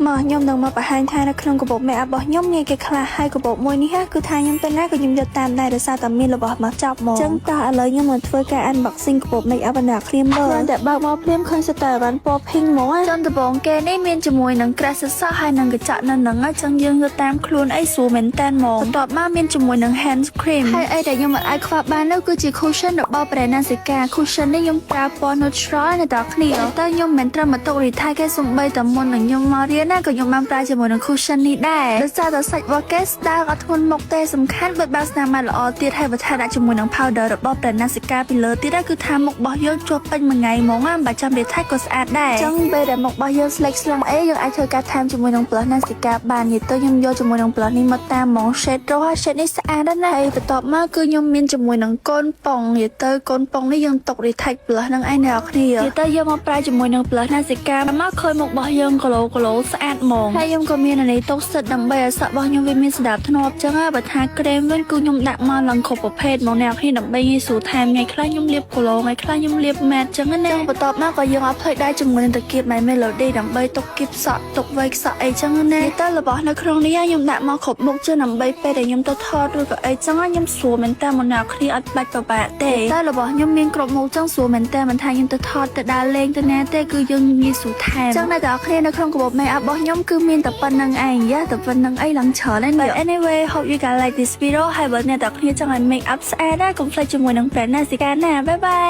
មកខ្ញុំនឹងមកបង្ហាញថានៅក្នុងកាបូប make up របស់ខ្ញុំមានគេខ្លះហើយកាបូបមួយនេះគឺថាខ្ញុំទៅណាក៏ខ្ញុំយកតាមដែរដោយសារតែមានរបស់មកចប់មកអញ្ចឹងតោះឥឡូវខ្ញុំនឹងធ្វើការ unboxing កាបូប make up របស់គ្នាមើលគ្រាន់តែបើកមកភ្លាមឃើញស្ទើរបានពណ៌ pink ហ្មងចំដំបងគេនេះមានជាមួយនឹងក្រាស់សសហើយនឹងកញ្ចក់នៅនឹងអញ្ចឹងយើងយកតាមខ្លួនអីស្រួលមែនតើហ្មងបន្ទាប់មកមានជាមួយនឹង hand cream ហើយអីដែលខ្ញុំមិនអាចខ្វះបាននោះគឺជា cushion របស់ brand Nasica cushion នេះខ្ញុំប្រើពណ៌ neutral នៅដល់គ្នាតើខ្ញុំមិនត្រឹមមកទុករីថៃគេសំបីតែមុននឹងខ្ញុំមករៀនណាក៏ខ្ញុំបានប្រើជាមួយនឹង cushion នេះដែរដោយសារតែសាច់របស់គេស្ដើងអត់ធ្ងន់មុខទេសំខាន់បិទបាំងស្នាមល្អទៀតហើយបើថាដាក់ជាមួយនឹង powder របស់ brand Nasica ពីលើទៀតគឺថាមុខរបស់យើងជាប់ពេញមួយថ្ងៃហ្មងណាបើចាំរីថៃក៏ស្អាតដែរអញ្ចឹងពេលដែលមុខរបស់យើងស្លេកស្លាំងអីយើងអាចធ្វើការថែមជាមួយនឹង blush Nasica បាននិយាយទៅខ្ញុំយកជាមួយនឹង blush នេះមកតាមហ្មង shade រស់ហើយ shade នេះស្អាតណាស់ហើយបន្ទាប់មកគឺខ្ញុំមានជាមួយនឹងកូនប៉ុងនិយាយទៅកូនប៉ុងនេះយើងទុក retouch blush នឹងឯងអ្នកគ្នានិយាយទៅយើងមកប្រើជាមួយនឹង blush Nasica មកឃើញមុខរបស់យើងគីឡូស្អាតហ្មងហើយខ្ញុំក៏មានអានេះទុកសិតដើម្បីឲ្យសក់របស់ខ្ញុំវាមានសណ្ដាប់ធ្នាប់ចឹងបើថា cream វិញគឺខ្ញុំដាក់មកឡើងគ្រប់ប្រភេទហ្មងអ្នកគ្នាដើម្បីងាយស្រួលថែមថ្ងៃខ្លះខ្ញុំលាបគីឡូថ្ងៃខ្លះខ្ញុំលាប matte ចឹងណាបន្ទាប់មកក៏យើងអត់ភ្លេចដែរជាមួយនឹងតាគៀប My Melody ដើម្បីទុកគៀបសក់ទុកវែកសក់អីចឹងណានិយាយទៅរបស់នៅក្នុងនេះខ្ញុំដាក់មកគ្រប់មុខចឹងដើម្បីពេលដែលខ្ញុំទៅថតឬក៏អីចឹងខ្ញុំស្រួលមែនតើមកអ្នកគ្នាអត់បាច់ពិបាកទេតែរបស់ខ្ញុំមានគ្រប់មុខចឹងស្រួលមែនតើមិនថាខ្ញុំទៅថតទៅដើរលេងទៅណាទេគឺយើងងាយស្រួលថែមចឹងអ្នកគ្នានៅក្នុងកាបូប make up របស់ខ្ញុំគឺមានតែប៉ុណ្្នឹងឯងយ៉ាតែប៉ុណ្្នឹងអីឡើងច្រើនហើយ anyway hope you guys like this video ហើយបើអ្នកគ្នាចង់ឲ្យ make up ស្អាតណាកុំភ្លេចជាមួយនឹង brand Nasica ណា bye bye